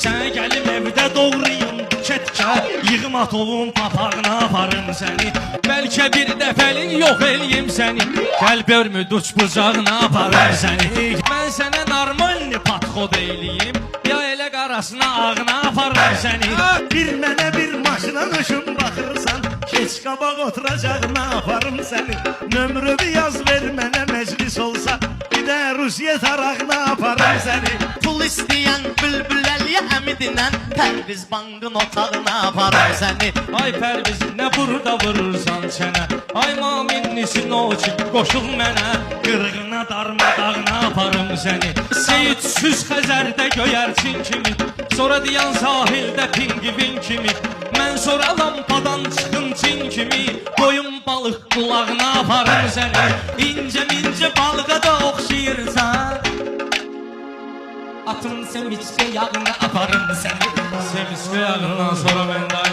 Sənə gəlim evdə doğrayım ketkə, yığım atovun papağına aparım səni. Bəlkə bir dəfəlik yox eləyim səni, gəl börmüd uç bucağına aparım səni. Mən sənə normalni patxod eləyim, ya elə qarasına ağına aparım səni. Bir mənə bir maşına düşün baxırsan, keç qabaq oturacağına aparım səni. Nömrümü yaz ver mənə məclis olsa, bir də Rusiya tarağına aparım səni. Pul istəyən bülbüləliyə əmidinən Pərviz bankın otağına aparım səni. Ay Pərviz, nə burada vurursan çənə, ay maminnisin o ki qoşul mənə. Qırğına darmadağına aparım səni. Seyidsiz Xəzərdə göyərçin kimi, sonra diyan sahildə pingvin kimi. Mən sonra lampadan çıxın cin kimi, qoyun balıq qulağına aparım səni. İncə mincə balığa da oxşayırsan, atın semiçkə yağına aparım səni. Semiçkə yağından sonra mən də